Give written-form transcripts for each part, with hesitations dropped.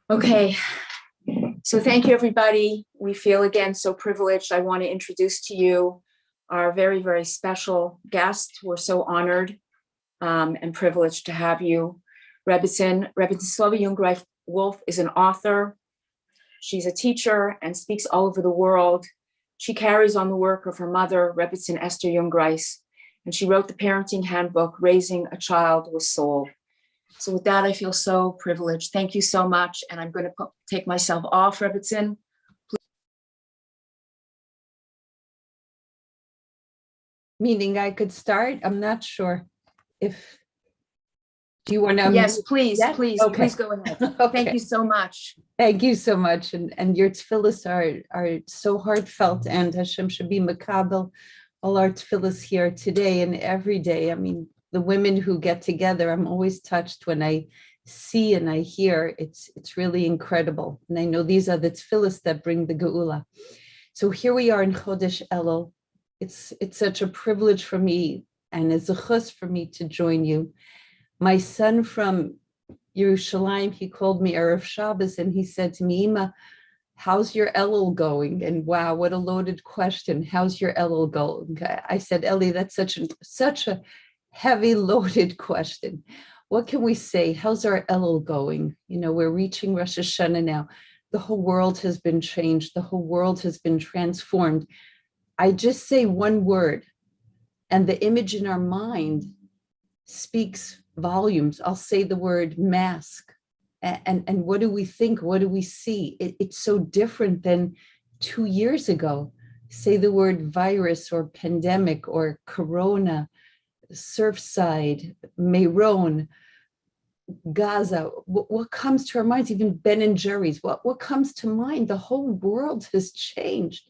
Okay, so thank you, everybody. We feel again so privileged. I want to introduce to you our very, very special guest. We're so honored and privileged to have you. Rebbetzin Slova Jungreif Wolf is an author. She's a teacher and speaks all over the world. She carries on the work of her mother, Rebbetzin Esther Jungreis, and she wrote the parenting handbook, Raising a Child with Soul. So with that, I feel so privileged. Thank you so much. And I'm going to take myself off, Rebbetzin. Meaning I could start? I'm not sure if, do you want to? Yes, please, yes? please, Okay. Please go ahead. Okay. Thank you so much. Thank you so much. And your tefillas are so heartfelt, and Hashem should be makabel all our tefillas here today and every day. I mean, the women who get together, I'm always touched when I see and I hear. It's really incredible. And I know these are the tefillas that bring the geula. So here we are in Chodesh Elul. It's such a privilege for me and a zechus for me to join you. My son from Yerushalayim, he called me Erev Shabbos and he said to me, Ima, how's your Elul going? And wow, what a loaded question. How's your Elul going? I said, Eli, that's such a heavy loaded question. What can we say? How's our Elul going? You know, we're reaching Rosh Hashanah now. The whole world has been changed. The whole world has been transformed. I just say one word and the image in our mind speaks volumes. I'll say the word mask. And what do we think? What do we see? It's so different than 2 years ago. Say the word virus or pandemic or corona, Surfside, Meron, Gaza. What comes to our minds? Even Ben and Jerry's. What comes to mind? The whole world has changed.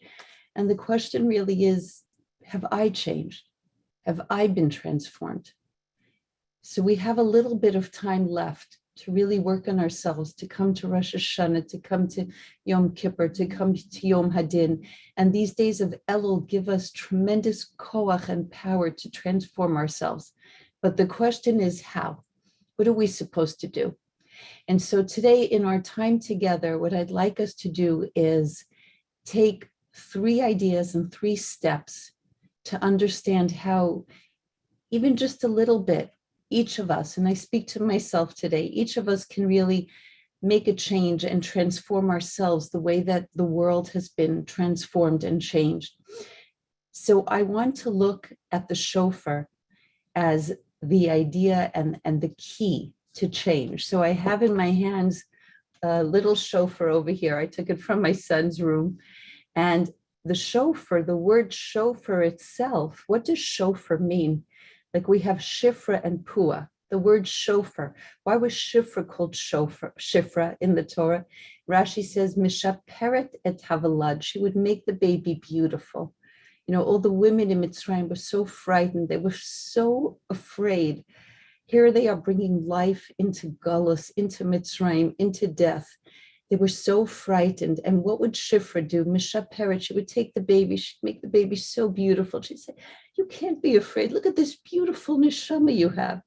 And the question really is, have I changed? Have I been transformed? So we have a little bit of time left to really work on ourselves, to come to Rosh Hashanah, to come to Yom Kippur, to come to Yom Hadin. And these days of Elul give us tremendous koach and power to transform ourselves. But the question is how? What are we supposed to do? And so today in our time together, what I'd like us to do is take 3 ideas and 3 steps to understand how, even just a little bit, each of us, and I speak to myself today, each of us can really make a change and transform ourselves the way that the world has been transformed and changed. So I want to look at the shofar as the idea and the key to change. So I have in my hands a little shofar over here. I took it from my son's room. And the shofar, the word shofar itself, what does shofar mean? Like we have shifra and pua, the word shofar. Why was shifra called shifra in the Torah? Rashi says, Mishaperet et havalad. She would make the baby beautiful. You know, all the women in Mitzrayim were so frightened. They were so afraid. Here they are bringing life into Galus, into Mitzrayim, into death. They were so frightened. And what would Shifra do? Mishaperet, she would take the baby, she'd make the baby so beautiful. She'd say, you can't be afraid. Look at this beautiful neshama you have.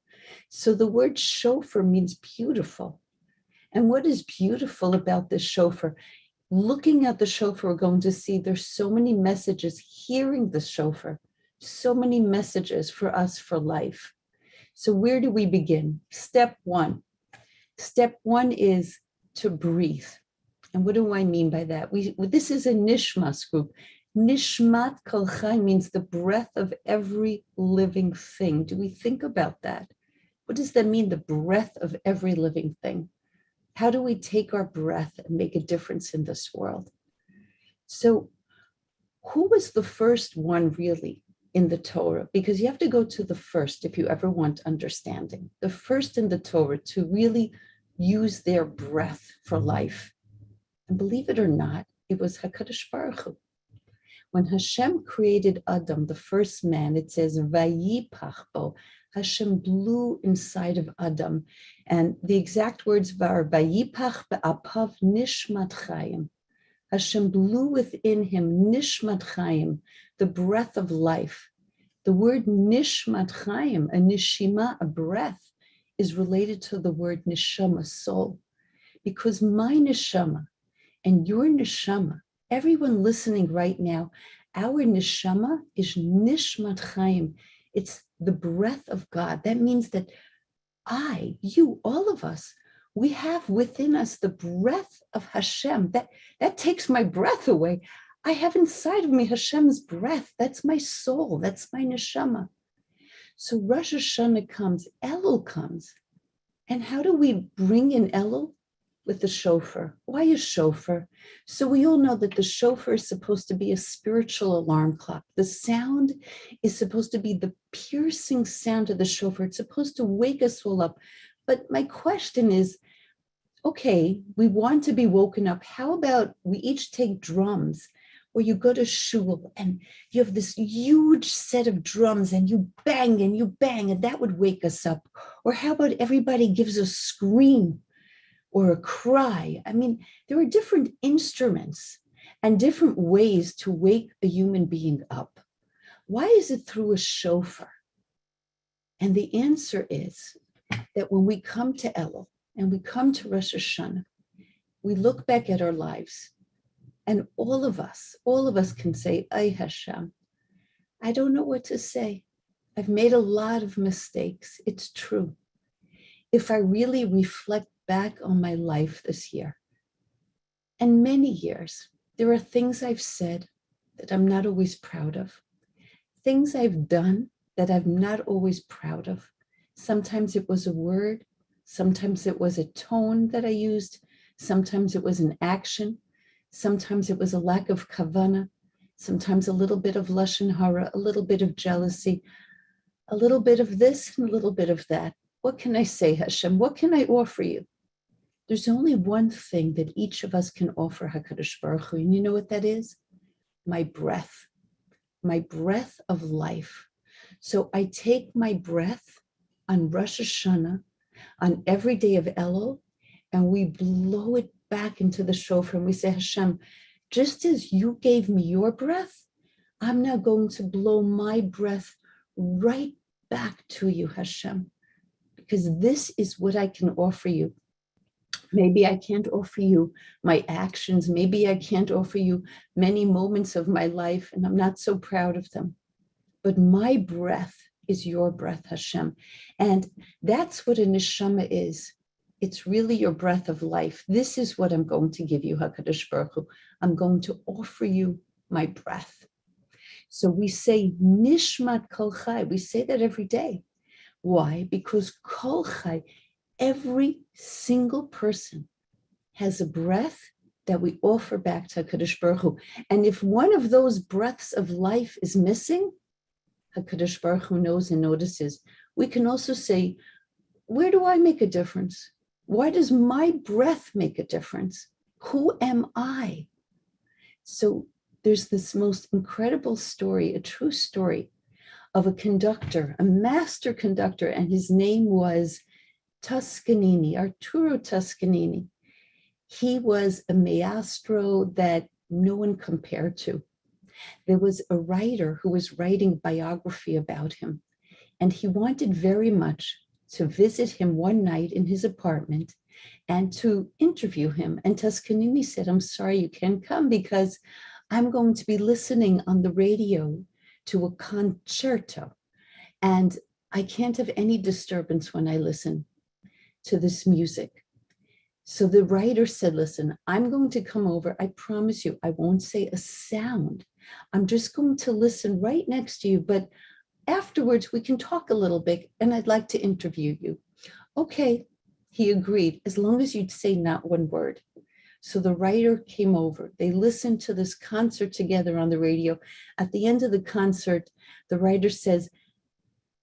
So the word shofar means beautiful. And what is beautiful about this shofar? Looking at the shofar, we're going to see there's so many messages, hearing the shofar, so many messages for us for life. So where do we begin? Step 1. Step 1 is to breathe. And what do I mean by that? This is a Nishmas group. Nishmat Kol Chai means the breath of every living thing. Do we think about that? What does that mean, the breath of every living thing? How do we take our breath and make a difference in this world? So who was the first one really in the Torah? Because you have to go to the first if you ever want understanding. The first in the Torah to really use their breath for life. And believe it or not, it was HaKadosh Baruch Hu. When Hashem created Adam, the first man, it says, Vayipach bo, Hashem blew inside of Adam. And the exact words were, Vayipach be'apav nishmat chayim. Hashem blew within him nishmat chayim, the breath of life. The word nishmat chayim, a nishima, a breath, is related to the word neshama, soul. because my neshama and your neshama, everyone listening right now, our neshama is Nishmat Chaim. It's the breath of God. That means that I, you, all of us, we have within us the breath of Hashem. That takes my breath away. I have inside of me Hashem's breath. That's my soul. That's my neshama. So Rosh Hashanah comes, Elul comes. And how do we bring in Elul? With the shofar. Why a shofar? So we all know that the shofar is supposed to be a spiritual alarm clock. The sound is supposed to be the piercing sound of the shofar. It's supposed to wake us all up. But my question is, okay, we want to be woken up. How about we each take drums, or you go to shul and you have this huge set of drums and you bang, and that would wake us up. Or how about everybody gives a scream or a cry? I mean, there are different instruments and different ways to wake a human being up. Why is it through a shofar? And the answer is that when we come to Elul and we come to Rosh Hashanah, we look back at our lives, and all of us can say, Ay Hashem, I don't know what to say. I've made a lot of mistakes. It's true. If I really reflect back on my life this year and many years, there are things I've said that I'm not always proud of, things I've done that I'm not always proud of. Sometimes it was a word, sometimes it was a tone that I used, sometimes it was an action, sometimes it was a lack of kavanah, sometimes a little bit of lashon hara, a little bit of jealousy, a little bit of this and a little bit of that. What can I say, Hashem? What can I offer you? There's only one thing that each of us can offer HaKadosh Baruch Hu, and you know what that is? My breath of life. So I take my breath on Rosh Hashanah, on every day of Elul, and we blow it back into the shofar, and we say, Hashem, just as you gave me your breath, I'm now going to blow my breath right back to you, Hashem, because this is what I can offer you. Maybe I can't offer you my actions. Maybe I can't offer you many moments of my life, and I'm not so proud of them. But my breath is your breath, Hashem. And that's what a neshama is. It's really your breath of life. This is what I'm going to give you, HaKadosh Baruch Hu. I'm going to offer you my breath. So we say Nishmat Kol Chai. We say that every day. Why? Because Kol Chai, every single person has a breath that we offer back to HaKadosh Baruch Hu. And if one of those breaths of life is missing, HaKadosh Baruch Hu knows and notices. We can also say, where do I make a difference? Why does my breath make a difference? Who am I? So there's this most incredible story, a true story of a conductor, a master conductor, and his name was Toscanini, Arturo Toscanini. He was a maestro that no one compared to. There was a writer who was writing biography about him, and he wanted very much to visit him one night in his apartment and to interview him. And Toscanini said, I'm sorry you can't come because I'm going to be listening on the radio to a concerto, and I can't have any disturbance when I listen to this music. So the writer said, listen, I'm going to come over. I promise you, I won't say a sound. I'm just going to listen right next to you, but afterwards we can talk a little bit and I'd like to interview you. Okay, he agreed, as long as you'd say not one word. So the writer came over. They listened to this concert together on the radio. At the end of the concert, the writer says,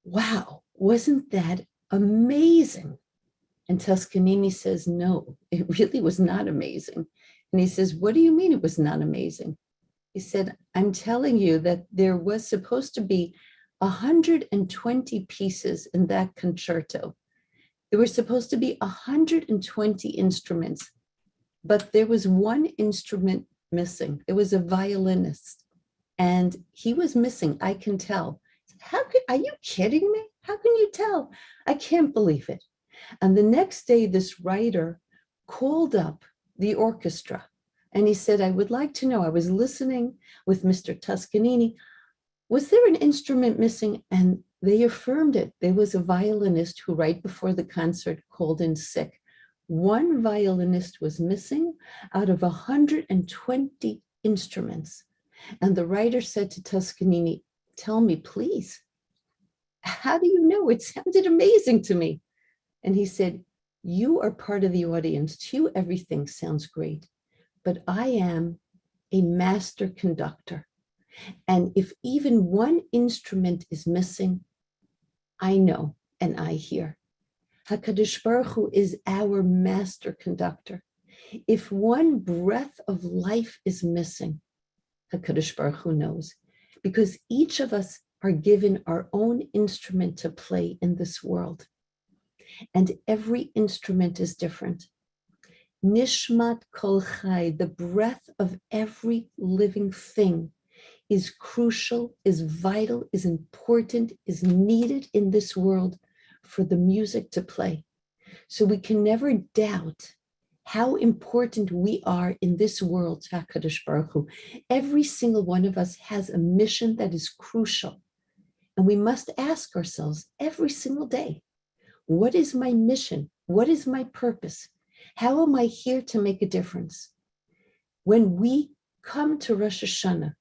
wow, wasn't that amazing? And Toscanini says, no, it really was not amazing. And he says, what do you mean it was not amazing? He said, I'm telling you that there was supposed to be 120 pieces in that concerto. There were supposed to be 120 instruments, but there was one instrument missing. There was a violinist, and he was missing, I can tell. Are you kidding me? How can you tell? I can't believe it. And the next day, this writer called up the orchestra and he said, I would like to know, I was listening with Mr. Toscanini, was there an instrument missing? And they affirmed it. There was a violinist who right before the concert called in sick. One violinist was missing out of 120 instruments. And the writer said to Toscanini, tell me, please, how do you know? It sounded amazing to me. And he said, you are part of the audience. To you, everything sounds great. But I am a master conductor. And if even one instrument is missing, I know and I hear. HaKadosh Baruch Hu is our master conductor. If one breath of life is missing, HaKadosh Baruch Hu knows, because each of us are given our own instrument to play in this world. And every instrument is different. Nishmat Kol Chai, the breath of every living thing, is crucial, is vital, is important, is needed in this world for the music to play. So we can never doubt how important we are in this world to HaKadosh Baruch Hu. Every single one of us has a mission that is crucial. And we must ask ourselves every single day, what is my mission? What is my purpose? How am I here to make a difference? When we come to Rosh Hashanah,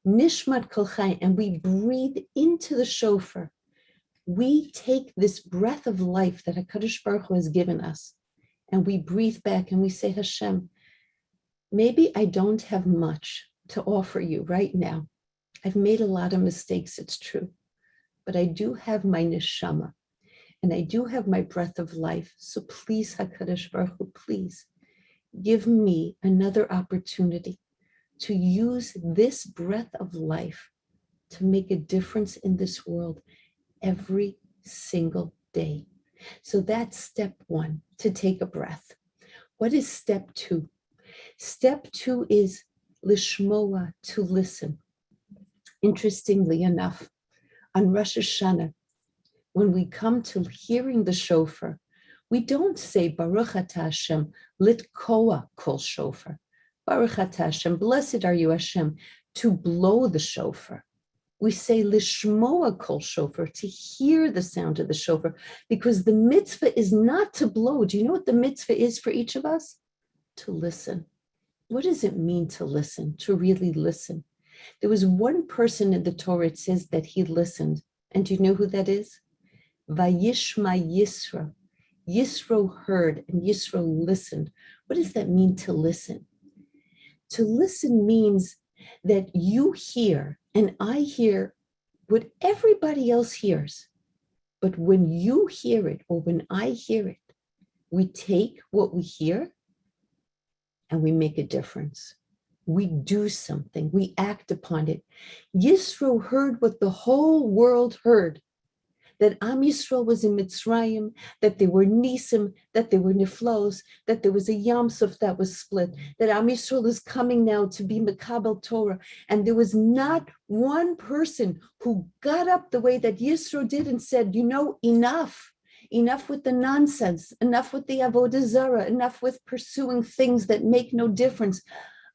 Nishmat Kol Chai, and we breathe into the shofar, we take this breath of life that HaKadosh Baruch Hu has given us, and we breathe back and we say, Hashem, maybe I don't have much to offer you right now. I've made a lot of mistakes, it's true, but I do have my neshama, and I do have my breath of life. So please, HaKadosh Baruch Hu, please give me another opportunity to use this breath of life to make a difference in this world every single day. So that's step one, to take a breath. What is step two? Step two is lishmoa, to listen. Interestingly enough, on Rosh Hashanah, when we come to hearing the shofar, we don't say Baruch Atah Hashem litkoa kol shofar. Baruch Atah Hashem, blessed are you Hashem, to blow the shofar. We say lishmoa kol shofar, to hear the sound of the shofar, because the mitzvah is not to blow. Do you know what the mitzvah is for each of us? To listen. What does it mean to listen, to really listen? There was one person in the Torah, it says that he listened. And do you know who that is? Vayishma Yisro. Yisro heard and Yisro listened. What does that mean, to listen? To listen means that you hear and I hear what everybody else hears. But when you hear it or when I hear it, we take what we hear and we make a difference. We do something, we act upon it. Yisro heard what the whole world heard, that Am Yisrael was in Mitzrayim, that there were Nisim, that there were Niflos, that there was a Yam Suf that was split, that Am Yisrael is coming now to be Mekabel Torah. And there was not one person who got up the way that Yisro did and said, you know, enough with the nonsense, enough with the Avodah Zarah, enough with pursuing things that make no difference.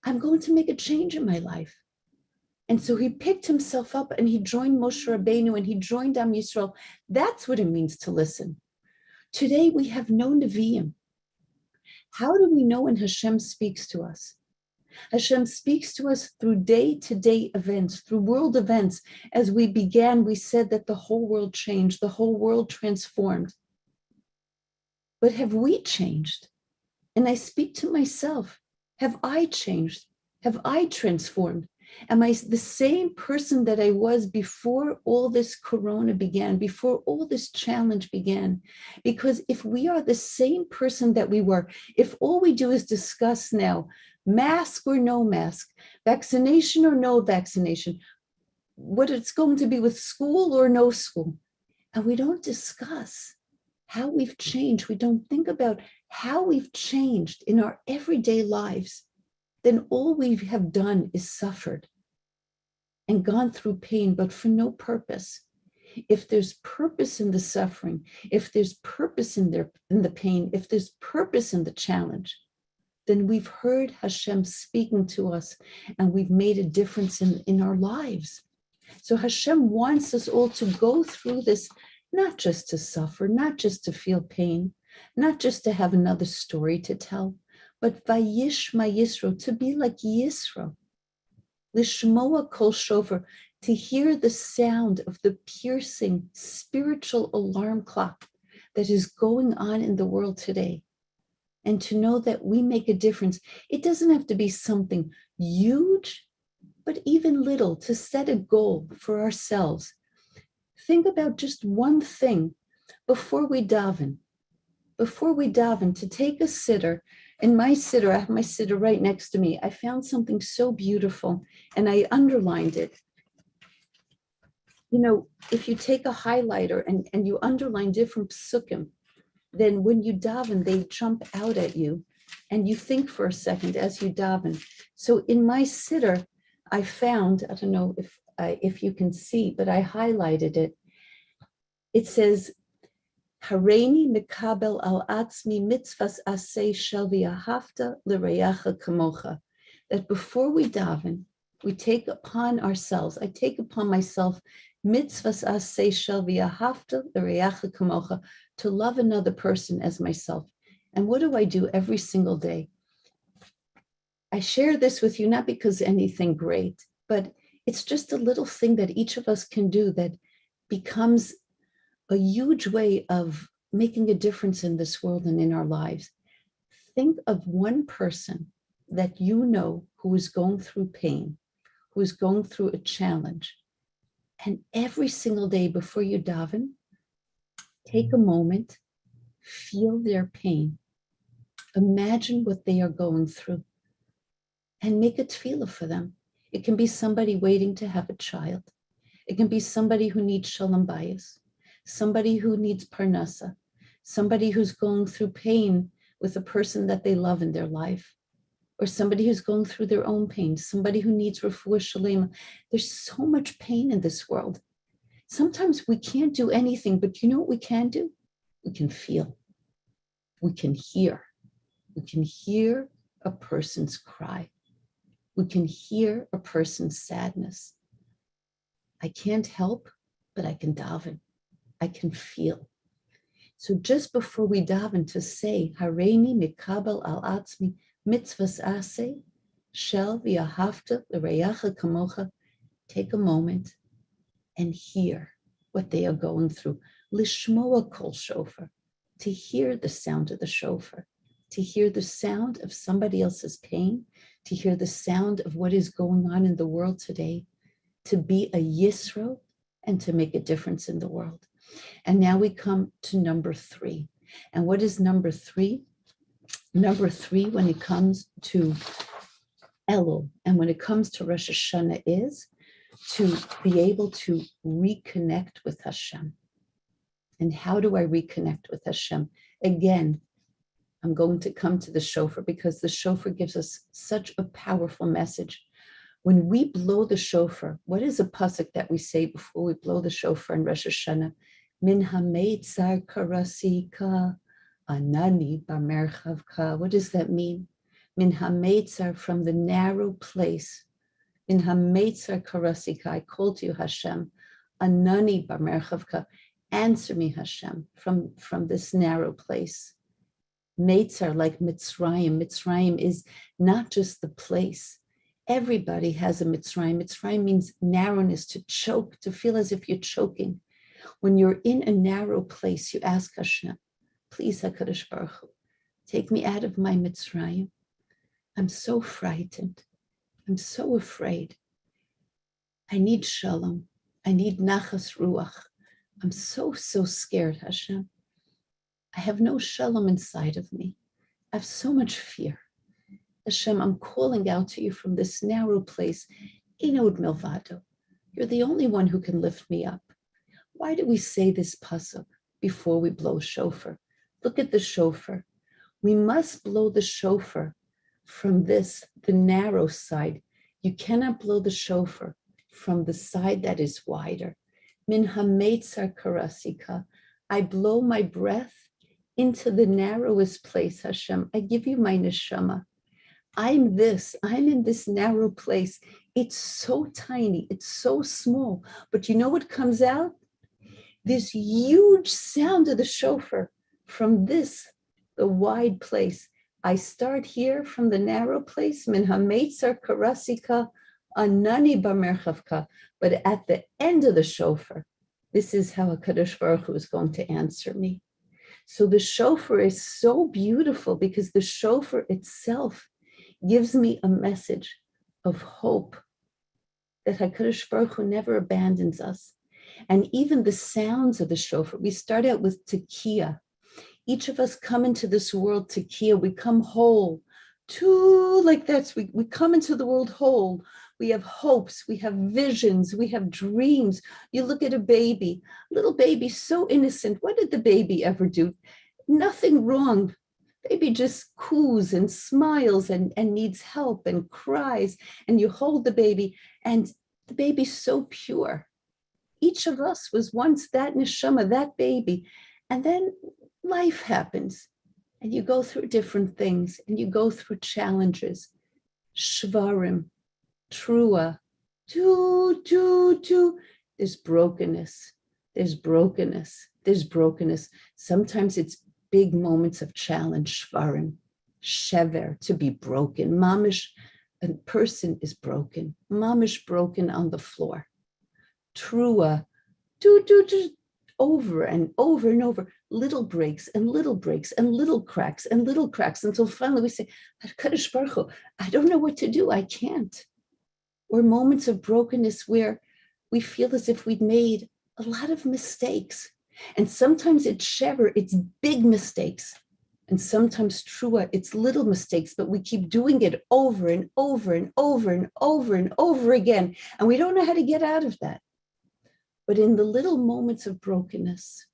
I'm going to make a change in my life. And so he picked himself up and he joined Moshe Rabbeinu and he joined Am Yisrael. That's what it means to listen. Today we have no Nevi'im. How do we know when Hashem speaks to us? Hashem speaks to us through day-to-day events, through world events. As we began, we said that the whole world changed, the whole world transformed. But have we changed? And I speak to myself. Have I changed? Have I transformed? Am I the same person that I was before all this corona began, before all this challenge began? Because if we are the same person that we were, if all we do is discuss now, mask or no mask, vaccination or no vaccination, what it's going to be with school or no school, and we don't discuss how we've changed, we don't think about how we've changed in our everyday lives, then all we have done is suffered and gone through pain, but for no purpose. If there's purpose in the suffering, if there's purpose in the pain, if there's purpose in the challenge, then we've heard Hashem speaking to us and we've made a difference in our lives. So Hashem wants us all to go through this, not just to suffer, not just to feel pain, not just to have another story to tell, but Vayishma Yisro, to be like Yisro. Lishmoa Kol Shofar, to hear the sound of the piercing spiritual alarm clock that is going on in the world today. And to know that we make a difference. It doesn't have to be something huge, but even little, to set a goal for ourselves. Think about just one thing before we daven. Before we daven, to take a siddur. In my siddur, I have my siddur right next to me. I found something so beautiful and I underlined it. You know, if you take a highlighter and you underline different psukim, then when you daven, they jump out at you and you think for a second as you daven. So in my siddur, I found, I don't know if you can see, but I highlighted it. It says, Hareini mikabel al atzmi mitzvahs aseh shel v'ahavta l'reyacha kamocha. That before we daven, we take upon ourselves, I take upon myself, mitzvahs aseh shel v'ahavta l'reyacha kamocha, to love another person as myself. And what do I do every single day? I share this with you, not because anything great, but it's just a little thing that each of us can do that becomes a huge way of making a difference in this world and in our lives. Think of one person that you know who is going through pain, who is going through a challenge. And every single day before you daven, take a moment, feel their pain, imagine what they are going through, and make a tefillah for them. It can be somebody waiting to have a child. It can be somebody who needs shalom bayis, somebody who needs parnasa, somebody who's going through pain with a person that they love in their life, or somebody who's going through their own pain, somebody who needs refuah shalema. There's so much pain in this world. Sometimes we can't do anything, but you know what we can do? We can feel. We can hear. We can hear a person's cry. We can hear a person's sadness. I can't help, but I can daven. I can feel. So just before we daven, to say, Hareini mikabel al atzmi mitzvahs aseh shel v'ahavta l'reyacha kamocha, take a moment and hear what they are going through. Lishmoa kol shofar, to hear the sound of the shofar, to hear the sound of somebody else's pain, to hear the sound of what is going on in the world today, to be a Yisro and to make a difference in the world. And now we come to number 3. And what is number 3? Number 3, when it comes to Elul and when it comes to Rosh Hashanah, is to be able to reconnect with Hashem. And how do I reconnect with Hashem? Again, I'm going to come to the shofar because the shofar gives us such a powerful message. When we blow the shofar, what is a pasuk that we say before we blow the shofar in Rosh Hashanah? Min hametzar karasika anani bamerchavka. What does that mean? Min hametzar, from the narrow place. Min hametzar karasika, I call to you, Hashem. Anani bamerchavka, answer me, Hashem, from this narrow place. Meitzar, like Mitzrayim. Mitzrayim is not just the place. Everybody has a Mitzrayim. Mitzrayim means narrowness, to choke, to feel as if you're choking. When you're in a narrow place, you ask Hashem, please, HaKadosh Baruch Hu, take me out of my Mitzrayim. I'm so frightened. I'm so afraid. I need shalom. I need nachas ruach. I'm so scared, Hashem. I have no shalom inside of me. I have so much fear. Hashem, I'm calling out to you from this narrow place. Inod milvado. You're the only one who can lift me up. Why do we say this pasuk before we blow shofar? Look at the shofar. We must blow the shofar from the narrow side. You cannot blow the shofar from the side that is wider. Min hametzar karasika. I blow my breath into the narrowest place, Hashem. I give you my neshama. I'm in this narrow place. It's so tiny, it's so small. But you know what comes out? This huge sound of the shofar from the wide place. I start here from the narrow place, min hametzar karasika anani bamerchavka. But at the end of the shofar, this is how HaKadosh Baruch Hu is going to answer me. So the shofar is so beautiful because the shofar itself gives me a message of hope that HaKadosh Baruch Hu never abandons us. And even the sounds of the shofar, we start out with tekiah. Each of us come into this world tekiah, we come whole. Like that, we come into the world whole. We have hopes, we have visions, we have dreams. You look at a baby, little baby, so innocent. What did the baby ever do? Nothing wrong. Baby just coos and smiles and needs help and cries. And you hold the baby, and the baby's so pure. Each of us was once that neshama, that baby. And then life happens, and you go through different things, and you go through challenges. Shvarim, trua, there's brokenness, there's brokenness, there's brokenness. Sometimes it's big moments of challenge, shvarim, shever, to be broken. Mamish, a person is broken, mamish broken on the floor. Trua, over and over and over, little breaks and little breaks and little cracks and little cracks, until finally we say, HaKadosh Baruch Hu, I don't know what to do, I can't. Or moments of brokenness where we feel as if we'd made a lot of mistakes. And sometimes it's shever, it's big mistakes. And sometimes trua, it's little mistakes, but we keep doing it over and over and over and over and over again. And we don't know how to get out of that. But in the little moments of brokenness,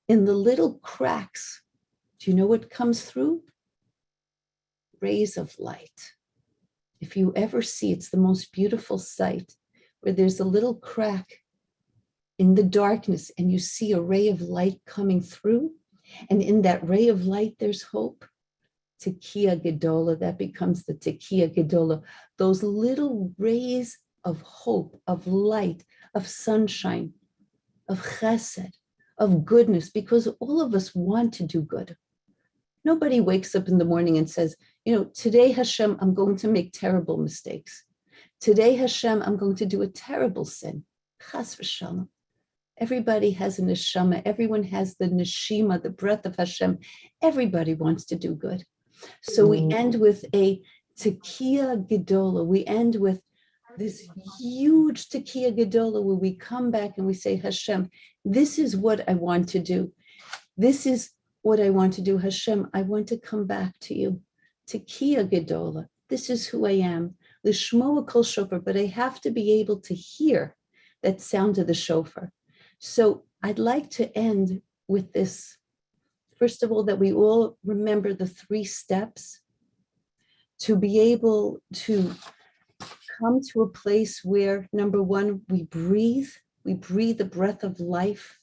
in the little cracks, do you know what comes through? Rays of light. If you ever see, it's the most beautiful sight, where there's a little crack in the darkness and you see a ray of light coming through. And in that ray of light, there's hope. Tekiah Gedola, that becomes the Tekiah Gedola. Those little rays of hope, of light, of sunshine, of chesed, of goodness, because all of us want to do good. Nobody wakes up in the morning and says, today, Hashem, I'm going to make terrible mistakes. Today, Hashem, I'm going to do a terrible sin. Chas v'shalom. Everybody has a neshama. Everyone has the neshima, the breath of Hashem. Everybody wants to do good. So we end with a tekiah gedola. We end with this huge tekiah gedola where we come back and we say, Hashem, this is what I want to do. This is what I want to do. Hashem, I want to come back to you. Tekiah gedola. This is who I am. Lishmoa kol shofar, but I have to be able to hear that sound of the shofar. So I'd like to end with this. First of all, that we all remember the 3 steps to be able to come to a place where, number 1, we breathe the breath of life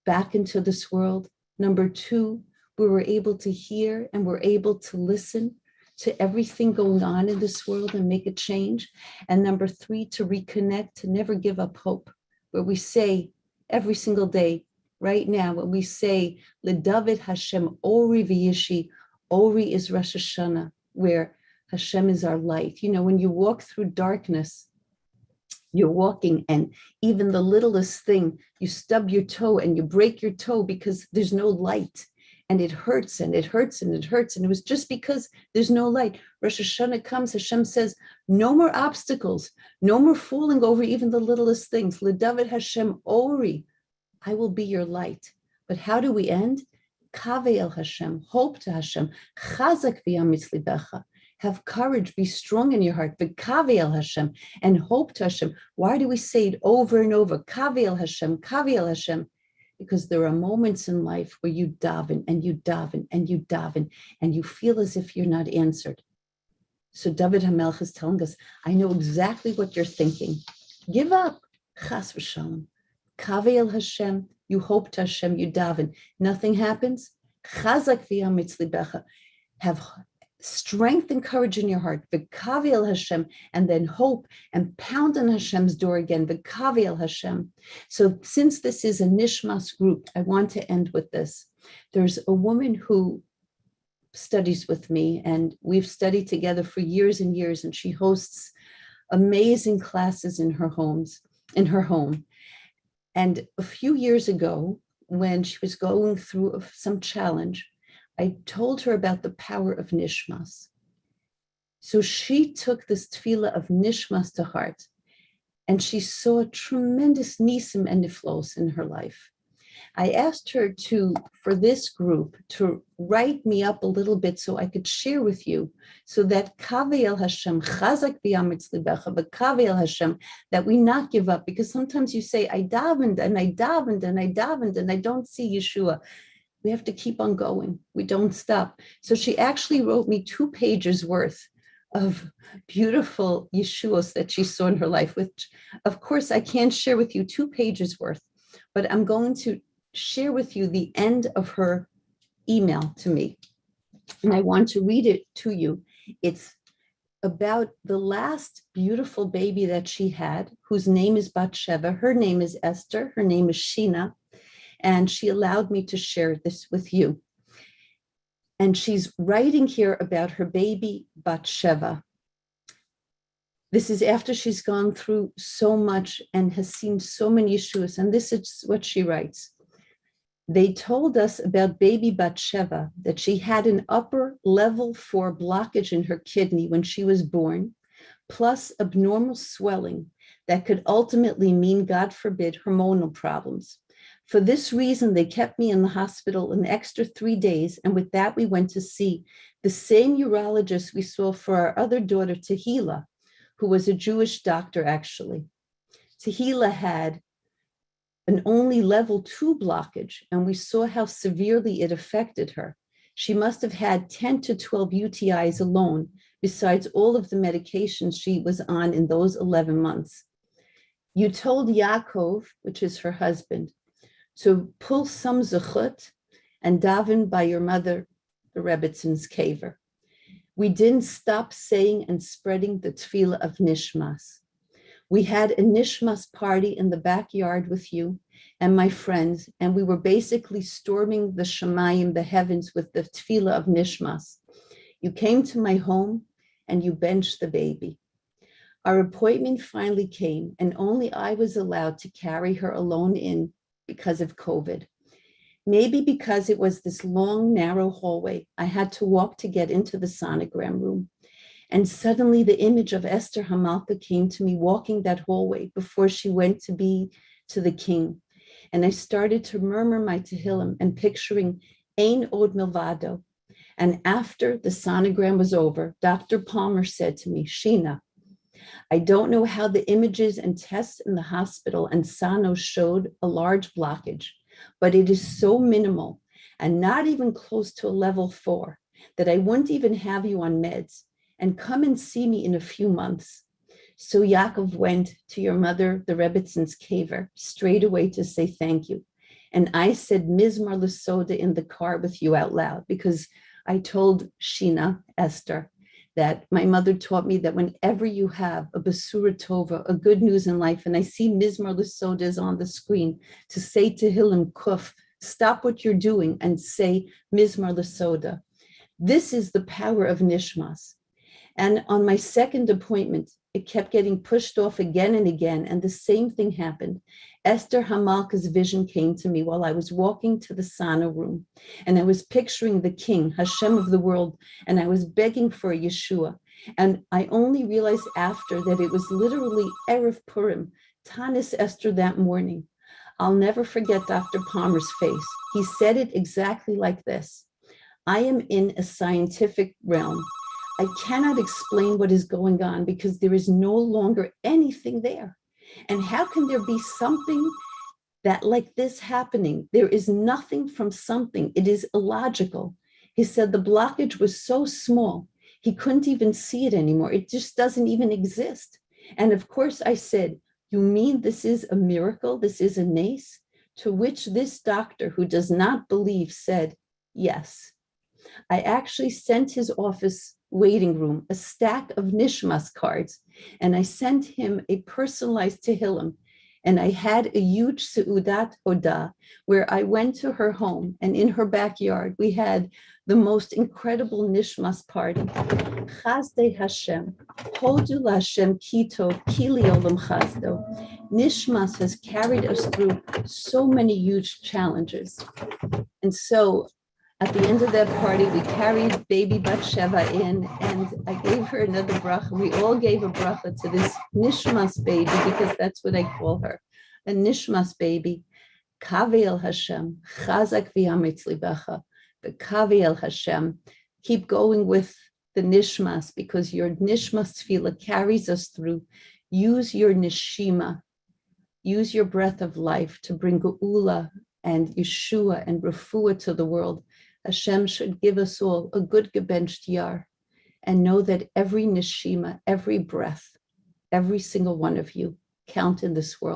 back into this world. Number 2, we were able to hear and we're able to listen to everything going on in this world and make a change. And number 3, to reconnect, to never give up hope, where we say every single day, right now, when we say, LeDavid Hashem Ori v'Yishi, Ori is Rosh Hashanah, where Hashem is our light. When you walk through darkness, you're walking, and even the littlest thing, you stub your toe and you break your toe because there's no light, and it hurts and it hurts and it hurts. And it was just because there's no light. Rosh Hashanah comes, Hashem says, no more obstacles, no more falling over even the littlest things. LeDavid Hashem Ori, I will be your light. But how do we end? Kaveh el Hashem, hope to Hashem. Chazak v'yamitz libecha. Have courage, be strong in your heart. V'kaveh el Hashem, and hope to Hashem. Why do we say it over and over? Kaveh el Hashem, Kaveh el Hashem. Because there are moments in life where you daven and you daven and you daven and you feel as if you're not answered. So David HaMelech is telling us, I know exactly what you're thinking. Give up, chas v'shalom. Kavel Hashem, you hope to Hashem, you daven. Nothing happens. Chazak v'yamitz libecha. Have strength and courage in your heart. V'kavel Hashem, and then hope and pound on Hashem's door again. V'kavel Hashem. So since this is a Nishmas group, I want to end with this. There's a woman who studies with me, and we've studied together for years and years, and she hosts amazing classes in her home. And a few years ago, when she was going through some challenge, I told her about the power of Nishmas. So she took this tefillah of Nishmas to heart, and she saw tremendous nisim and niflos in her life. I asked her for this group, to write me up a little bit so I could share with you, so that Kavel Hashem, Chazak v'yamitz libecha, but Kavel Hashem, that we not give up, because sometimes you say, I davened and I davened and I davened and I don't see Yeshua. We have to keep on going. We don't stop. So she actually wrote me 2 pages worth of beautiful Yeshuos that she saw in her life, which of course I can't share with you 2 pages worth, but I'm going to share with you the end of her email to me. And I want to read it to you. It's about the last beautiful baby that she had, whose name is Batsheva. Her name is Esther. Her name is Sheena. And she allowed me to share this with you. And she's writing here about her baby Batsheva. This is after she's gone through so much and has seen so many Yeshuas. And this is what she writes. They told us about baby Batsheva that she had an upper level 4 blockage in her kidney when she was born, plus abnormal swelling that could ultimately mean, God forbid, hormonal problems. For this reason, they kept me in the hospital an extra 3 days. And with that, we went to see the same urologist we saw for our other daughter, Tehila, who was a Jewish doctor, actually. Tehila had an only level 2 blockage, and we saw how severely it affected her. She must have had 10 to 12 UTIs alone, besides all of the medications she was on in those 11 months. You told Yaakov, which is her husband, to pull some zechut and daven by your mother, the Rebbitzins Kaver. We didn't stop saying and spreading the tefillah of Nishmas. We had a Nishmas party in the backyard with you and my friends, and we were basically storming the Shemayim, the heavens, with the tefillah of Nishmas. You came to my home and you benched the baby. Our appointment finally came, and only I was allowed to carry her alone in because of COVID. Maybe because it was this long, narrow hallway, I had to walk to get into the sonogram room. And suddenly the image of Esther Hamalka came to me walking that hallway before she went to be to the king. And I started to murmur my Tehillim and picturing Ein Od Milvado. And after the sonogram was over, Dr. Palmer said to me, Sheena, I don't know how the images and tests in the hospital and Sano showed a large blockage, but it is so minimal and not even close to a level 4 that I wouldn't even have you on meds, and come and see me in a few months. So Yaakov went to your mother, the Rebbitzins Kaver, straight away to say thank you. And I said Mizmar L'Soda in the car with you out loud, because I told Sheena, Esther, that my mother taught me that whenever you have a Basura Tova, a good news in life, and I see Mizmar L'Soda is on the screen, to say to Tehillim Kuf, stop what you're doing and say Mizmar L'Soda. This is the power of Nishmas. And on my second appointment, it kept getting pushed off again and again, and the same thing happened. Esther Hamalka's vision came to me while I was walking to the Sana room, and I was picturing the king, Hashem of the world, and I was begging for a Yeshua. And I only realized after that it was literally Erev Purim, Tanis Esther that morning. I'll never forget Dr. Palmer's face. He said it exactly like this. I am in a scientific realm. I cannot explain what is going on because there is no longer anything there. And how can there be something that like this happening? There is nothing from something. It is illogical. He said the blockage was so small, he couldn't even see it anymore. It just doesn't even exist. And of course I said, You mean this is a miracle? This is a nace? To which this doctor, who does not believe, said, yes. I actually sent his office waiting room a stack of Nishmas cards, and I sent him a personalized Tehillim. And I had a huge Seudat Hoda where I went to her home, and in her backyard, we had the most incredible Nishmas party. Chazde Hashem, Hodu Hashem Kito, Kili Olam Chazdo. Nishmas has carried us through so many huge challenges. And so at the end of that party, we carried baby Bat Sheva in, and I gave her another bracha. We all gave a bracha to this Nishmas baby, because that's what I call her, a Nishmas baby. Kavel Hashem, Chazak v'yamitz libecha, Kavel Hashem. Keep going with the Nishmas, because your Nishmas tefillah carries us through. Use your neshima, use your breath of life to bring Geula and Yeshua and Refuah to the world. Hashem should give us all a good gebenched yar, and know that every neshima, every breath, every single one of you count in this world.